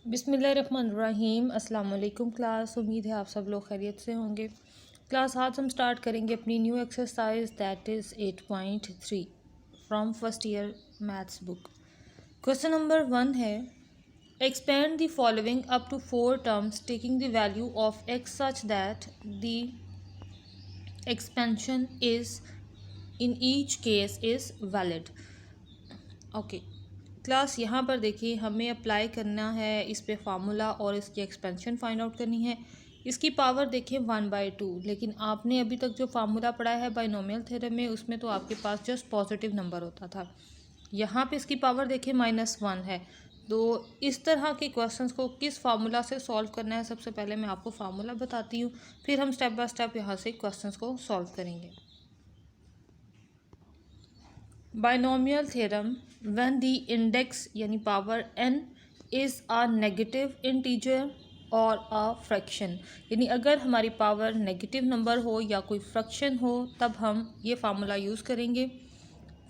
बिस्मिल्लाहिर्रहमानिर्रहीम। अस्सलाम वालेकुम क्लास। उम्मीद है आप सब लोग खैरियत से होंगे। क्लास आज हम स्टार्ट करेंगे अपनी new exercise that is 8.3 from first year maths book. Question number 1 है, expand the following up to 4 terms taking the value of x such that the expansion is in each case is valid. Okay class, यहाँ पर देखिए हमें apply करना है इस पे formula और इसकी एक्सपेंशन फाइंड आउट करनी है। इसकी पावर देखिए 1/2, लेकिन आपने अभी तक जो फार्मूला पढ़ा है बाइनोमियल थ्योरम में उसमें तो आपके पास जस्ट पॉजिटिव नंबर होता था। यहाँ पे इसकी पावर देखिए -1 है। तो इस तरह के क्वेश्चंस को किस फार्मूला से सॉल्व करना है, सबसे पहले मैं आपको फार्मूला बताती हूँ, फिर हम स्टेप बाय स्टेप यहाँ से क्वेश्चंस को सॉल्व करेंगे। Binomial theorem, when the index यानी power n is a negative integer और अ फ्रैक्शन, यानी अगर हमारी पावर नेगेटिव नंबर हो या कोई फ्रैक्शन हो तब हम ये फार्मूला यूज़ करेंगे।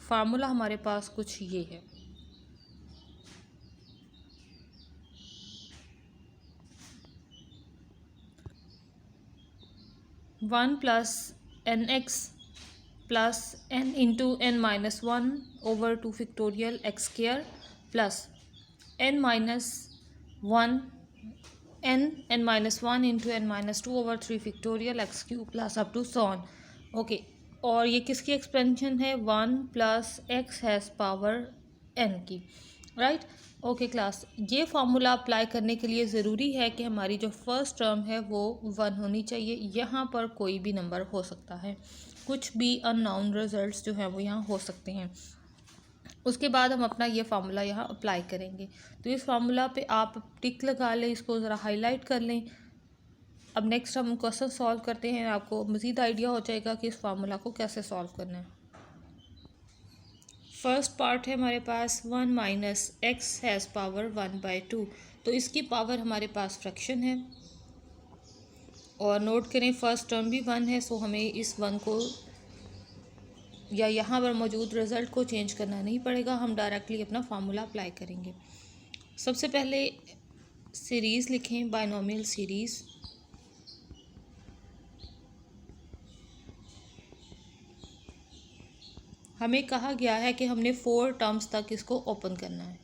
फार्मूला हमारे पास कुछ ये है, one plus n x plus n into n-1 over 2 factorial x square plus n-1 n-1 into n-2 over 3 factorial x cube plus up to so on. Okay, और ये किसकी एक्सपेंशन है? 1 plus x has power n की, right. Okay class, ये formula apply करने के लिए ज़रूरी है कि हमारी जो फर्स्ट टर्म है वो 1 होनी चाहिए। यहाँ पर कोई भी नंबर हो सकता है, कुछ भी अननोन रिजल्ट्स जो हैं वो यहाँ हो सकते हैं। उसके बाद हम अपना ये फार्मूला यहाँ अप्लाई करेंगे। तो इस फार्मूला पे आप टिक लगा लें, इसको ज़रा हाईलाइट कर लें। अब नेक्स्ट हम क्वेश्चन सॉल्व करते हैं, आपको मज़ीद आइडिया हो जाएगा कि इस फार्मूला को कैसे सॉल्व करना है। फर्स्ट पार्ट है हमारे पास 1 माइनस एक्स हैज़ पावर 1/2, तो इसकी पावर हमारे पास फ्रैक्शन है। और नोट करें फर्स्ट टर्म भी 1 है, सो हमें इस 1 को या यहाँ पर मौजूद रिज़ल्ट को चेंज करना नहीं पड़ेगा, हम डायरेक्टली अपना फार्मूला अप्लाई करेंगे। सबसे पहले सीरीज़ लिखें, बाइनोमियल सीरीज़। हमें कहा गया है कि हमने 4 टर्म्स तक इसको ओपन करना है।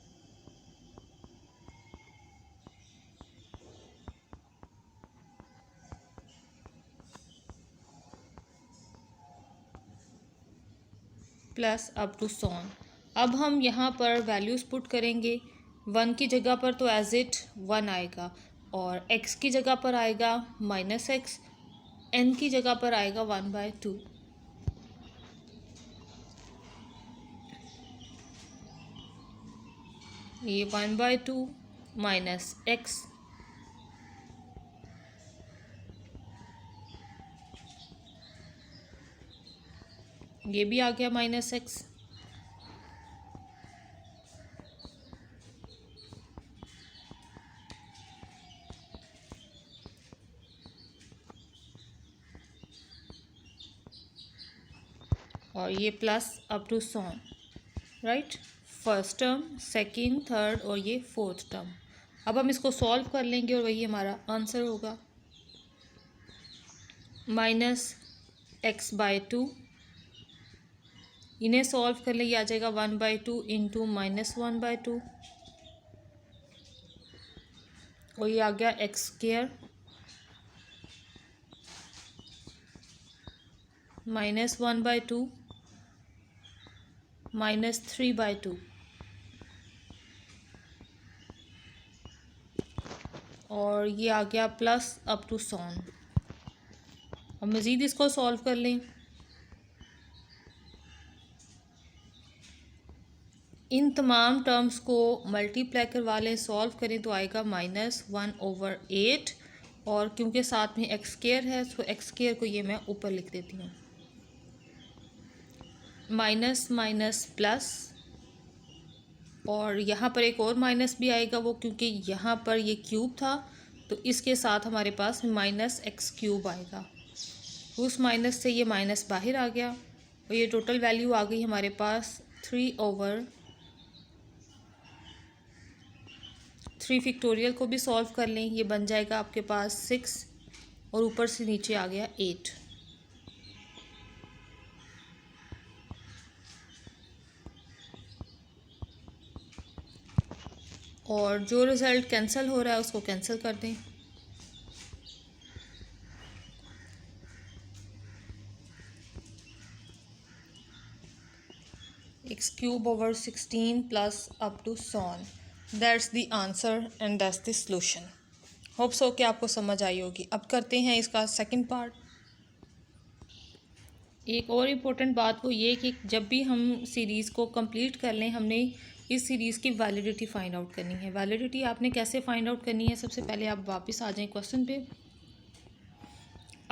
Plus up to so on. अब हम यहाँ पर वैल्यूज़ पुट करेंगे। 1 की जगह पर तो एज इट 1 आएगा, और x की जगह पर आएगा -x, n की जगह पर आएगा 1/2। ये 1/2 माइनस x, ये भी आ गया -x, और ये plus up to so on, right. First term, second, third और ये फोर्थ टर्म। अब हम इसको सॉल्व कर लेंगे और वही हमारा आंसर होगा। -x/2, इन्हें सॉल्व कर ले, ये आ जाएगा 1/2 इंटू -1/2, और ये आ गया एक्स स्क्वायर -1/2 -3/2, और ये आ गया plus up to so on. अब मज़ीद इसको सॉल्व कर लें। इन तमाम टर्म्स को मल्टीप्लाई करवा लें, सॉल्व करें तो आएगा -1/8, और क्योंकि साथ में एक्स स्क्वायर है तो एक्स स्क्वायर को ये मैं ऊपर लिख देती हूँ। माइनस माइनस प्लस, और यहाँ पर एक और माइनस भी आएगा, वो क्योंकि यहाँ पर ये क्यूब था तो इसके साथ हमारे पास -x³ आएगा। उस माइनस से ये माइनस बाहर आ गया, और ये टोटल वैल्यू आ गई हमारे पास 3/3 3 फैक्टोरियल को भी सॉल्व कर लें, ये बन जाएगा आपके पास 6 और ऊपर से नीचे आ गया 8। और जो रिज़ल्ट कैंसिल हो रहा है उसको कैंसिल कर दें। x cube over 16 plus up to so on. That's the answer and that's the solution. Hope so कि आपको समझ आई होगी। अब करते हैं इसका सेकंड पार्ट। एक और इम्पोर्टेंट बात वो ये कि जब भी हम सीरीज़ को कंप्लीट कर लें, हमने इस सीरीज़ की वैलिडिटी फाइंड आउट करनी है। वैलिडिटी आपने कैसे फाइंड आउट करनी है? सबसे पहले आप वापस आ जाएं क्वेश्चन पे।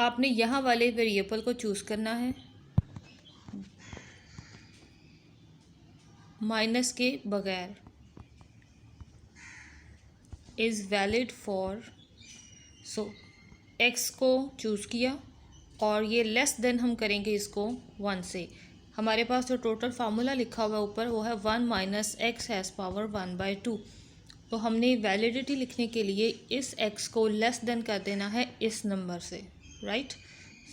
आपने यहाँ वाले वेरिएबल को चूज़ करना है माइनस के बगैर। Is valid for, so x को चूज़ किया और ये लेस देन हम करेंगे इसको 1 से। हमारे पास जो टोटल फार्मूला लिखा हुआ है ऊपर वो है 1 माइनस एक्स हैज़ पावर 1/2। तो हमने वैलिडिटी लिखने के लिए इस एक्स को लेस देन कर देना है इस नंबर से, राइट।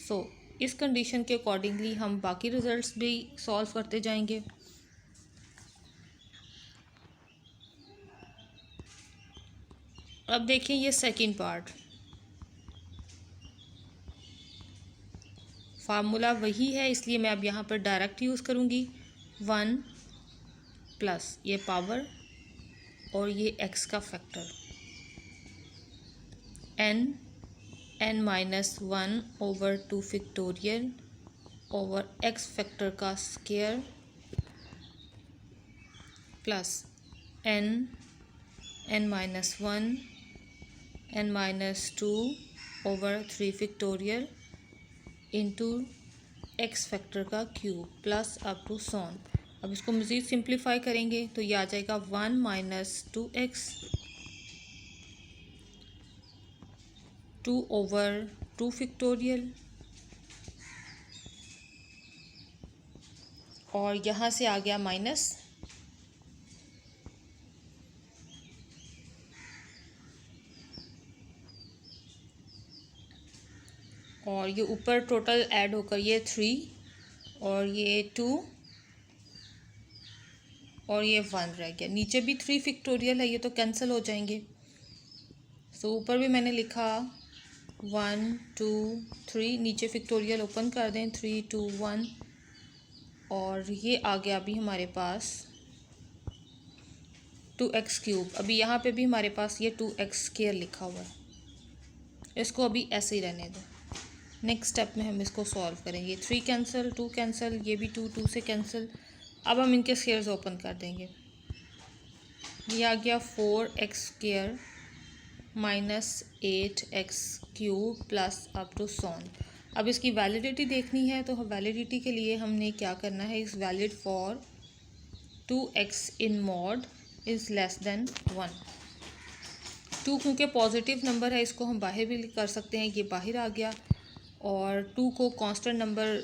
सो इस कंडीशन के अकॉर्डिंगली हम बाकी रिजल्ट्स भी सॉल्व करते जाएंगे। अब देखिए ये सेकंड पार्ट, फार्मूला वही है इसलिए मैं अब यहाँ पर डायरेक्ट यूज़ करूँगी। 1 प्लस ये पावर और ये x का factor n minus 1 over 2 factorial over x factor का square plus n minus 1 n minus 2 over 3 factorial into x factor का cube plus up to so on. अब इसको मज़ीद सिंप्लीफाई करेंगे तो ये आ जाएगा 1 माइनस 2x 2 ओवर 2 फैक्टोरियल और यहाँ से आ गया माइनस और ये ऊपर टोटल ऐड होकर ये 3 और ये 2 और ये 1 रह गया। नीचे भी 3 फैक्टोरियल है, ये तो कैंसिल हो जाएंगे। सो ऊपर भी मैंने लिखा 1 2 3, नीचे फैक्टोरियल ओपन कर दें 3 2 1 और ये आ गया अभी हमारे पास 2x क्यूब। अभी यहाँ पे भी हमारे पास ये 2x स्क्वायर लिखा हुआ है, इसको अभी ऐसे ही रहने दें। नेक्स्ट स्टेप में हम इसको सॉल्व करेंगे। 3 कैंसिल, 2 कैंसिल, ये भी 2 से कैंसिल। अब हम इनके स्क्वायर्स ओपन कर देंगे। ये आ गया 4x square minus 8x cube plus up to so on. अब इसकी वैलिडिटी देखनी है तो वैलिडिटी के लिए हमने क्या करना है, is valid for 2x in mod is less than 1। 2 क्योंकि पॉजिटिव नंबर है इसको हम बाहर भी कर सकते हैं, ये बाहर आ गया। और 2 को कांस्टेंट नंबर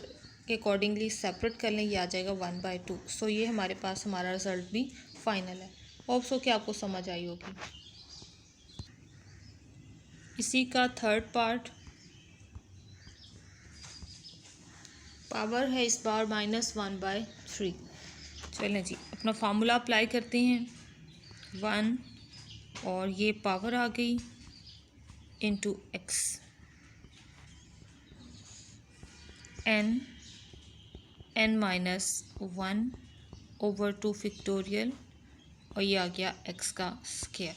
के अकॉर्डिंगली सेपरेट कर लें, ये आ जाएगा 1/2। सो ये हमारे पास हमारा रिज़ल्ट भी फाइनल है। होप सो कि आपको समझ आई होगी। इसी का थर्ड पार्ट, पावर है इस बार -1/3। चलें जी अपना फार्मूला अप्लाई करते हैं। 1 और ये पावर आ गई into x n minus 1 over 2 factorial और ये आ गया x का स्क्वायर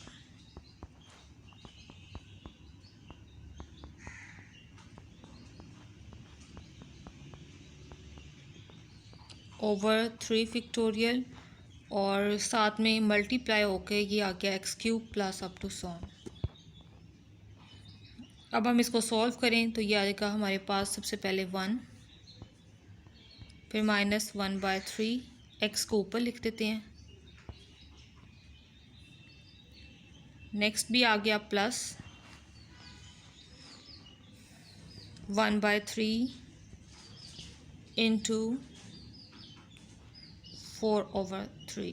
ओवर 3 फैक्टोरियल और साथ में मल्टीप्लाई होके ये आ गया x cube plus up to so on. अब हम इसको सॉल्व करें तो ये आएगा हमारे पास सबसे पहले 1 फिर -1/3, x को ऊपर लिख देते हैं। नेक्स्ट भी आ गया प्लस 1/3 इंटू 4/3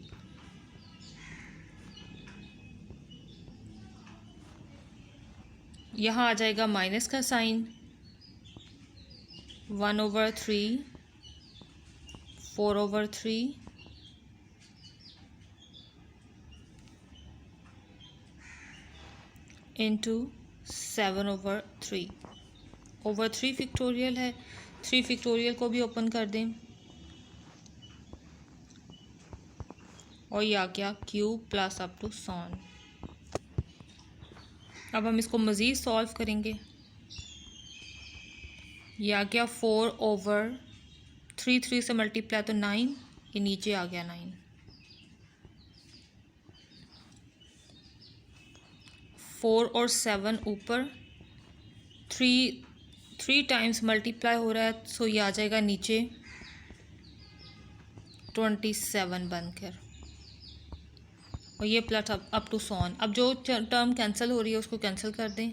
यहाँ आ जाएगा माइनस का साइन, 1/3, 4/3 इंटू 7/3। ओवर 3 फैक्टोरियल है, 3 फैक्टोरियल को भी ओपन कर दें और ये आ गया cube plus up to so on. अब हम इसको मज़ीद सॉल्व करेंगे। ये आ गया 4/3, 3 से मल्टीप्लाई तो 9, ये नीचे आ गया 9। 4 और 7 ऊपर, 3 टाइम्स मल्टीप्लाई हो रहा है, सो ये आ जाएगा नीचे 27 बनकर, और ये प्लस अप टू सॉन। अब जो टर्म कैंसिल हो रही है उसको कैंसिल कर दें,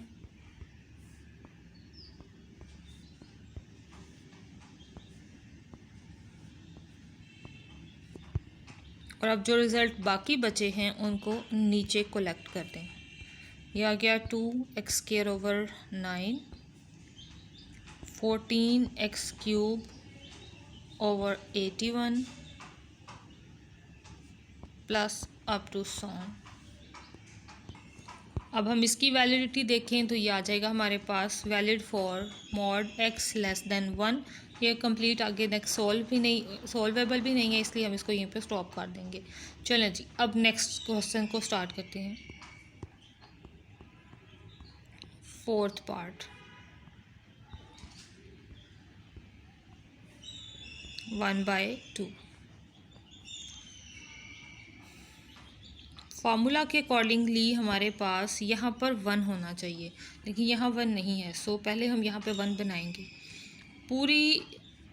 और अब जो रिज़ल्ट बाकी बचे हैं उनको नीचे कोलेक्ट कर दें। ये आ गया 2x²/9, 14x³/81 plus up to so on. अब हम इसकी वैलिडिटी देखें तो ये आ जाएगा हमारे पास valid for mod x less than 1। ये कंप्लीट आगे नेक्स्ट सॉल्वेबल भी नहीं है, इसलिए हम इसको यहीं पे स्टॉप कर देंगे। चलें जी, अब नेक्स्ट क्वेश्चन को स्टार्ट करते हैं। 4th part, 1/2। फार्मूला के अकॉर्डिंगली हमारे पास यहाँ पर 1 होना चाहिए, लेकिन यहाँ 1 नहीं है, सो पहले हम यहाँ पे 1 बनाएंगे। पूरी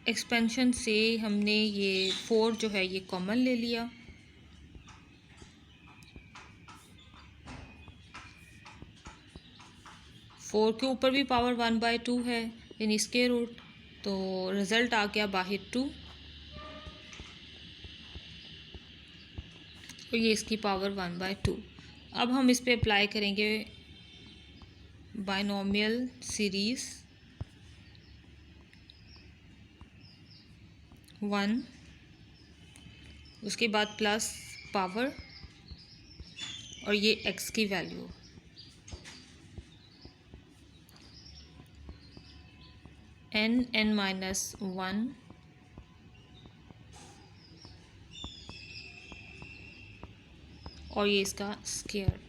एक्सपेंशन से हमने ये 4 जो है ये कॉमन ले लिया, फोर के ऊपर भी पावर 1/2 है यानी स्क्वायर रूट, तो रिज़ल्ट आ गया बाहर 2, तो ये इसकी पावर 1/2। अब हम इस पे अप्लाई करेंगे बाइनोमियल सीरीज़ 1, उसके बाद प्लस पावर और ये x की वैल्यू, n-1 और ये इसका स्क्वायर।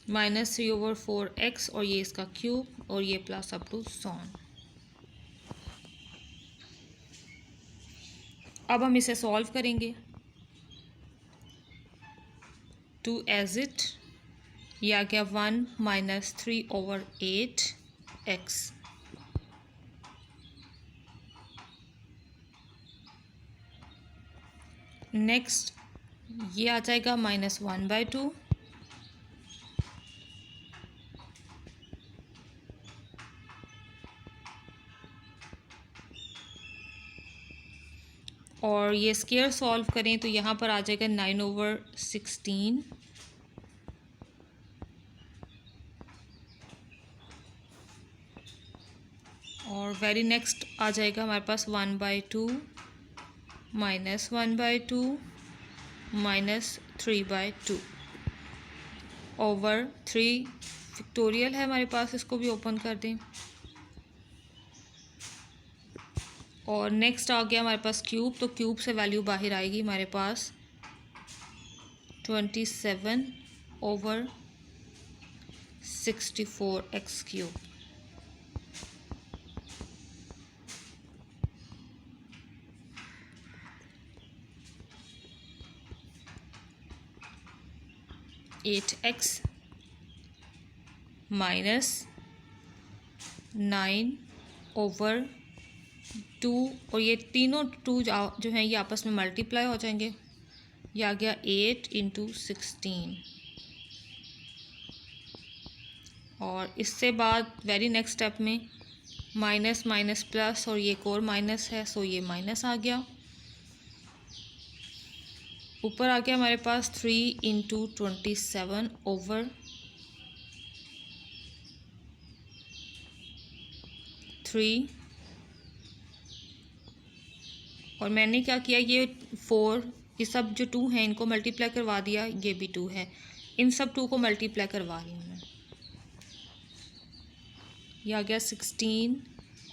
-3/4x और ये इसका क्यूब और ये प्लस अप टू सॉन। अब हम इसे सॉल्व करेंगे। 2 एज इट, ये आ गया 1 - 3/8x, नेक्स्ट ये आ जाएगा -1/2, और ये स्क्वायर सॉल्व करें तो यहाँ पर आ जाएगा 9/16, और वेरी नेक्स्ट आ जाएगा हमारे पास 1/2 -1/2 -3/2 ओवर 3 फैक्टोरियल है हमारे पास, इसको भी ओपन कर दें, और नेक्स्ट आ गया हमारे पास क्यूब, तो क्यूब से वैल्यू बाहर आएगी हमारे पास 27/64x³। (8x - 9/2) और ये तीनों 2 जो हैं ये आपस में मल्टीप्लाई हो जाएंगे, ये आ गया 8 × 16, और इससे बाद वेरी नेक्स्ट स्टेप में माइनस माइनस प्लस और ये एक और माइनस है, सो ये माइनस आ गया। ऊपर आ गया हमारे पास 3 इंटू 27 ओवर 3। और मैंने क्या किया, ये 4, ये सब जो 2 हैं इनको मल्टीप्लाई करवा दिया, ये भी 2 है, इन सब 2 को मल्टीप्लाई करवा रही हूँ मैं। ये आ गया 16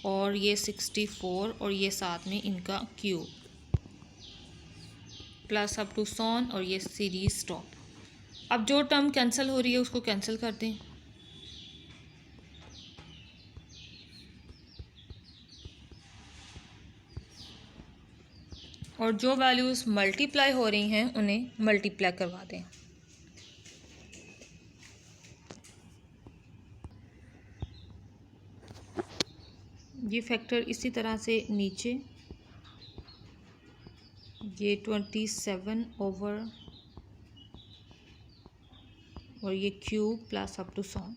और ये 64 और ये साथ में इनका cube plus up to so on और ये सीरीज स्टॉप। अब जो टर्म कैंसिल हो रही है उसको कैंसिल कर दें। और जो वैल्यूज़ मल्टीप्लाई हो रही हैं उन्हें मल्टीप्लाई करवा दें। ये फैक्टर इसी तरह से नीचे, ये 27 ओवर और ये cube plus up to so on.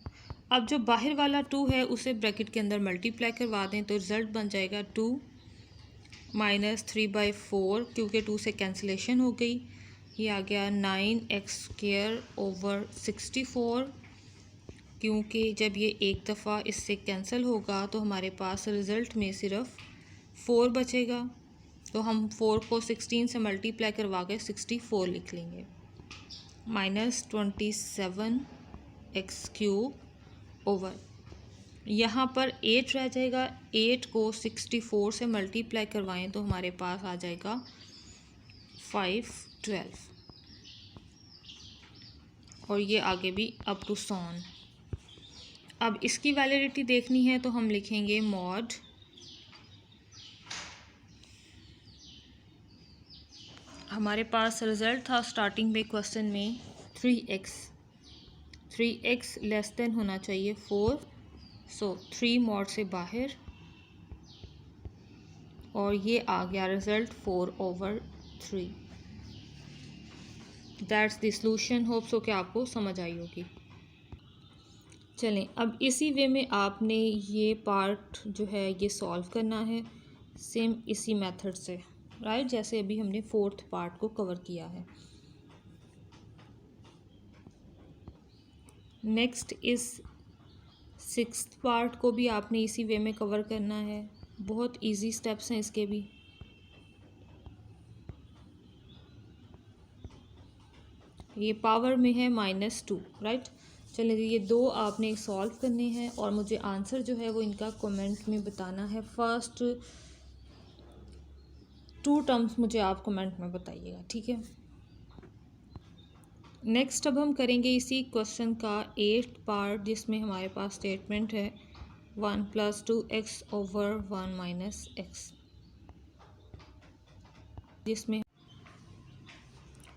अब जो बाहर वाला 2 है उसे ब्रैकेट के अंदर मल्टीप्लाई करवा दें तो रिज़ल्ट बन जाएगा 2 माइनस 3/4, क्योंकि 2 से कैंसिलेशन हो गई। ये आ गया 9x² ओवर 64, क्योंकि जब ये एक दफ़ा इससे कैंसिल होगा तो हमारे पास रिज़ल्ट में सिर्फ 4 बचेगा। तो हम 4 को 16 से मल्टीप्लाई करवा के 64 लिख लेंगे। माइनस 27x³ ओवर, यहाँ पर 8 रह जाएगा, 8 को 64 से मल्टीप्लाई करवाएं तो हमारे पास आ जाएगा 512। और ये आगे भी अप टू सॉन। अब इसकी वैलिडिटी देखनी है तो हम लिखेंगे मॉड हमारे पास रिज़ल्ट था स्टार्टिंग में क्वेश्चन में 3x लेस देन होना चाहिए 4, सो 3 मॉड से बाहर और ये आ गया result 4/3। That's the solution. Hope so कि आपको समझ आई होगी। चलें, अब इसी वे में आपने ये पार्ट जो है ये सॉल्व करना है सेम इसी मेथड से, राइट, जैसे अभी हमने 4th पार्ट को कवर किया है। नेक्स्ट इस 6th पार्ट को भी आपने इसी वे में कवर करना है। बहुत इजी स्टेप्स हैं इसके भी। ये पावर में है -2, राइट। चलिए, ये 2 आपने सॉल्व करने हैं और मुझे आंसर जो है वो इनका कमेंट में बताना है। फर्स्ट 2 टर्म्स मुझे आप कमेंट में बताइएगा, ठीक है। नेक्स्ट अब हम करेंगे इसी क्वेश्चन का 8th पार्ट, जिसमें हमारे पास स्टेटमेंट है 1 + 2x ओवर 1 - x, जिसमें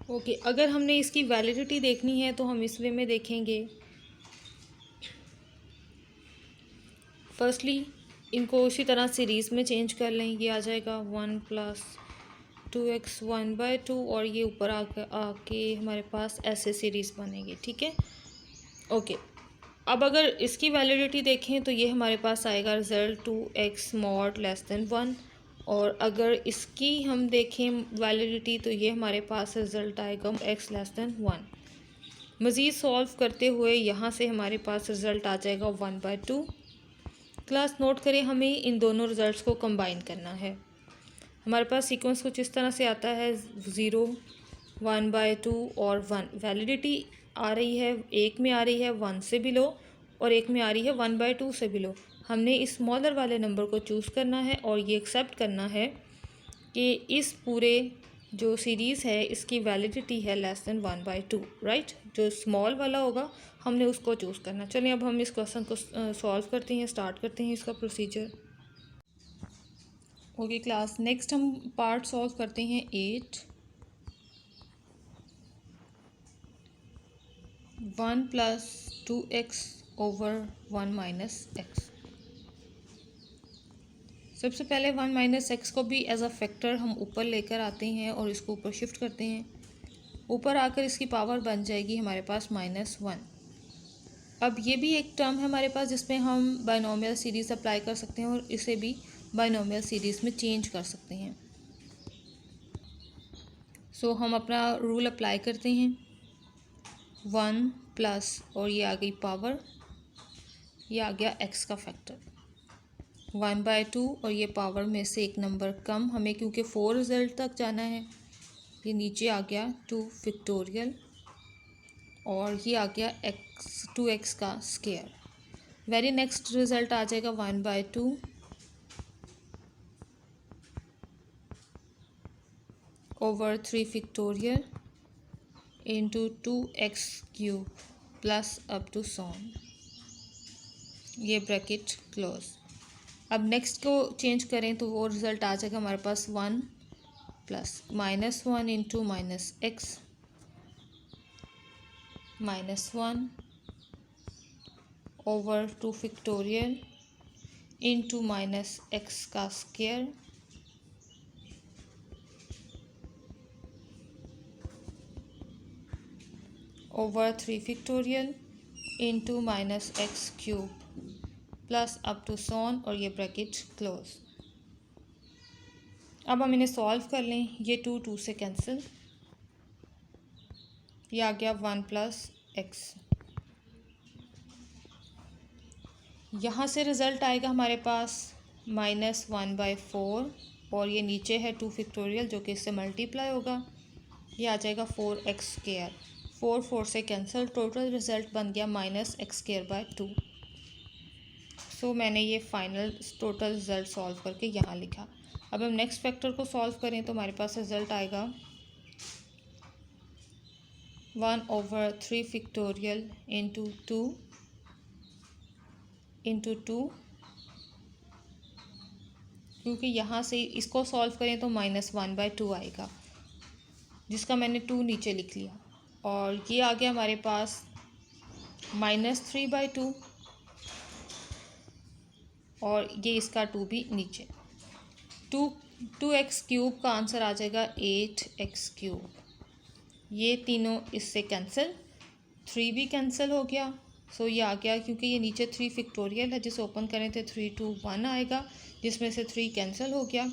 ओके अगर हमने इसकी वैलिडिटी देखनी है तो हम इस वे में देखेंगे। फर्स्टली इनको उसी तरह सीरीज़ में चेंज कर लें। ये आ जाएगा 1 + 2x 1/2 और ये ऊपर आके हमारे पास ऐसे सीरीज़ बनेगी, ठीक है। ओके, अब अगर इसकी वैलिडिटी देखें तो ये हमारे पास आएगा result 2x mod less than 1, और अगर इसकी हम देखें वैलिडिटी तो ये हमारे पास रिज़ल्ट आएगा x लेस देन 1। मज़ीद सॉल्व करते हुए यहाँ से हमारे पास रिज़ल्ट आ जाएगा 1/2। क्लास नोट करें, हमें इन दोनों रिज़ल्ट्स को कंबाइन करना है। हमारे पास सीक्वेंस कुछ इस तरह से आता है 0, 1/2 और 1। वैलिडिटी आ रही है, एक में आ रही है 1 से बिलो और एक में आ रही है 1/2 से बिलो। हमने इस स्मॉलर वाले नंबर को चूज़ करना है और ये एक्सेप्ट करना है कि इस पूरे जो सीरीज़ है इसकी वैलिडिटी है लेस देन 1/2, राइट। जो स्मॉल वाला होगा हमने उसको चूज़ करना। चलिए अब हम इस क्वेश्चन को सॉल्व करते हैं, स्टार्ट करते हैं इसका प्रोसीजर। ओके क्लास, नेक्स्ट हम पार्ट सॉल्व करते हैं 8। 1 + 2x ओवर 1 - x। सबसे पहले 1 - x को भी एज अ फैक्टर हम ऊपर लेकर आते हैं और इसको ऊपर शिफ्ट करते हैं। ऊपर आकर इसकी पावर बन जाएगी हमारे पास -1। अब ये भी एक टर्म है हमारे पास जिसमें हम बाइनोमियल सीरीज़ अप्लाई कर सकते हैं और इसे भी बाइनोमियल सीरीज़ में चेंज कर सकते हैं। सो हम अपना रूल अप्लाई करते हैं। 1 प्लस और ये आ गई पावर, ये आ गया x का फैक्टर 1/2 और ये पावर में से एक नंबर कम, हमें क्योंकि 4 रिज़ल्ट तक जाना है, ये नीचे आ गया 2 फैक्टोरियल और ये आ गया x 2x का स्क्वायर। वेरी नेक्स्ट रिज़ल्ट आ जाएगा 1/2 over 3 factorial into 2x cube plus up to so on, ये ब्रैकेट क्लोज। अब नेक्स्ट को चेंज करें तो वो रिज़ल्ट आ जाएगा हमारे पास 1 plus -1 into -x -1 over 2 factorial into -x का square over 3 factorial into -x cube plus up to so on और ये ब्रैकेट क्लोज। अब हम इन्हें सॉल्व कर लें। ये 2 से कैंसिल, ये आ गया 1 प्लस x। यहाँ से रिज़ल्ट आएगा हमारे पास -1/4 और ये नीचे है 2 फैक्टोरियल जो कि इससे मल्टीप्लाई होगा, ये आ जाएगा 4x स्क्वायर। 4 से कैंसिल, टोटल रिज़ल्ट बन गया -x²/2। सो मैंने ये फाइनल टोटल रिज़ल्ट सॉल्व करके यहाँ लिखा। अब हम नेक्स्ट फैक्टर को सॉल्व करें तो हमारे पास रिज़ल्ट आएगा 1/3 फैक्टोरियल इंटू 2 क्योंकि यहाँ से इसको सॉल्व करें तो -1/2 आएगा, जिसका मैंने 2 नीचे लिख लिया, और ये आ गया हमारे पास -3/2 और ये इसका 2 भी नीचे। 2x क्यूब का आंसर आ जाएगा 8x क्यूब। ये तीनों इससे कैंसिल, 3 भी कैंसिल हो गया। सो ये आ गया, क्योंकि ये नीचे 3 फैक्टोरियल है, जिसे ओपन करें तो 3 2 1 आएगा, जिसमें से 3 कैंसिल हो गया,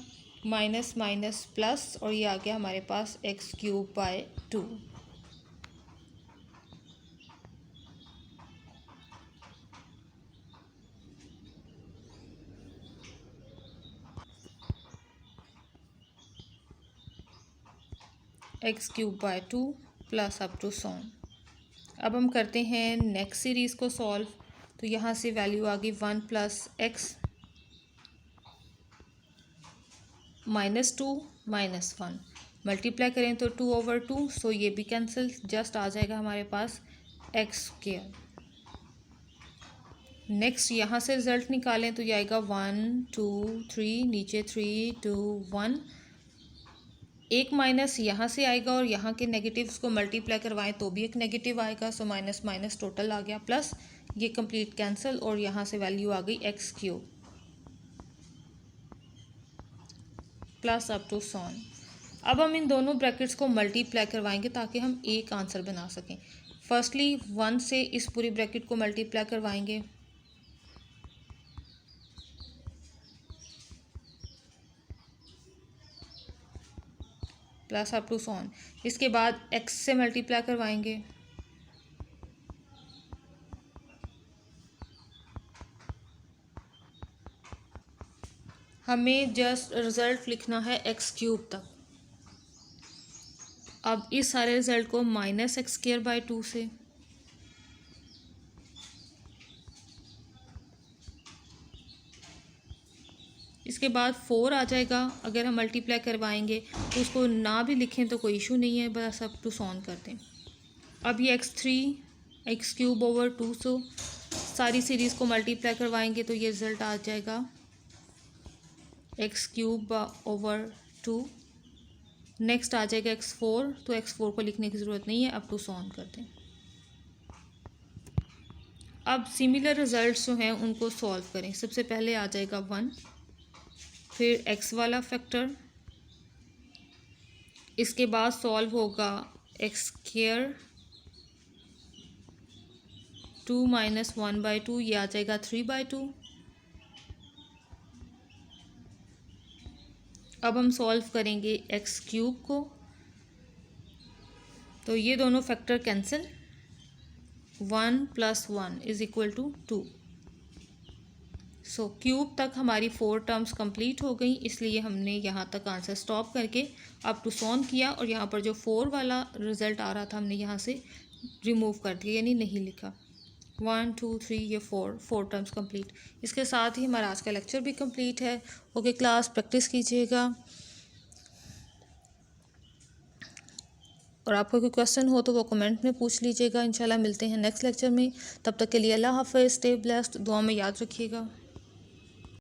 माइनस माइनस प्लस, और ये आ गया हमारे पास x³/2। x³/2 plus up to so on. अब हम करते हैं नेक्स्ट सीरीज़ को सॉल्व। तो यहाँ से वैल्यू आ गई 1 प्लस x -2 -1, मल्टीप्लाई करें तो 2/2, सो ये भी कैंसिल, जस्ट आ जाएगा हमारे पास x²। नेक्स्ट यहाँ से रिज़ल्ट निकालें तो ये आएगा 1 2 3, नीचे 3 2 1, एक माइनस यहाँ से आएगा और यहाँ के नेगेटिव्स को मल्टीप्लाई करवाएं तो भी एक नेगेटिव आएगा, सो माइनस माइनस टोटल आ गया, प्लस ये कंप्लीट कैंसिल, और यहाँ से वैल्यू आ गई x³ plus up to so on. अब हम इन दोनों ब्रैकेट्स को मल्टीप्लाई करवाएंगे ताकि हम एक आंसर बना सकें। फर्स्टली 1 से इस पूरी ब्रैकेट को मल्टीप्लाई करवाएंगे, प्लस अप टू सॉन। इसके बाद x से मल्टीप्लाई करवाएंगे, हमें जस्ट रिज़ल्ट लिखना है x³ तक। अब इस सारे रिज़ल्ट को -x² से, इसके बाद 4 आ जाएगा। अगर हम मल्टीप्लाई करवाएंगे तो उसको ना भी लिखें तो कोई इशू नहीं है, बस अब टू सॉन करते हैं। अब ये x³/2, सो सारी सीरीज़ को मल्टीप्लाई करवाएंगे तो ये रिज़ल्ट आ जाएगा x³/2। नेक्स्ट आ जाएगा x4, तो x4 को लिखने की ज़रूरत नहीं है, अब टू सॉन करते हैं। अब सिमिलर रिज़ल्ट्स जो हैं उनको सॉल्व करें। सबसे पहले आ जाएगा 1, फिर x वाला फैक्टर, इसके बाद सॉल्व होगा x² 2 माइनस 1/2 ये आ जाएगा 3/2। अब हम सॉल्व करेंगे एक्स क्यूब को, तो ये दोनों फैक्टर कैंसिल, 1 + 1 = 2। सो क्यूब तक हमारी 4 टर्म्स कंप्लीट हो गई, इसलिए हमने यहाँ तक आंसर स्टॉप करके अप टू सॉन किया और यहाँ पर जो 4 वाला रिज़ल्ट आ रहा था हमने यहाँ से रिमूव कर दिया, यानी नहीं लिखा। 1 2 3 ये 4 टर्म्स कंप्लीट। इसके साथ ही हमारा आज का लेक्चर भी कंप्लीट है। ओके क्लास, प्रैक्टिस कीजिएगा और आपको कोई क्वेश्चन हो तो वो कमेंट में पूछ लीजिएगा। इंशाल्लाह मिलते हैं नेक्स्ट लेक्चर में, तब तक के लिए अल्लाह हाफ़िज़, स्टे ब्लेस्ड, दुआ में याद रखिएगा।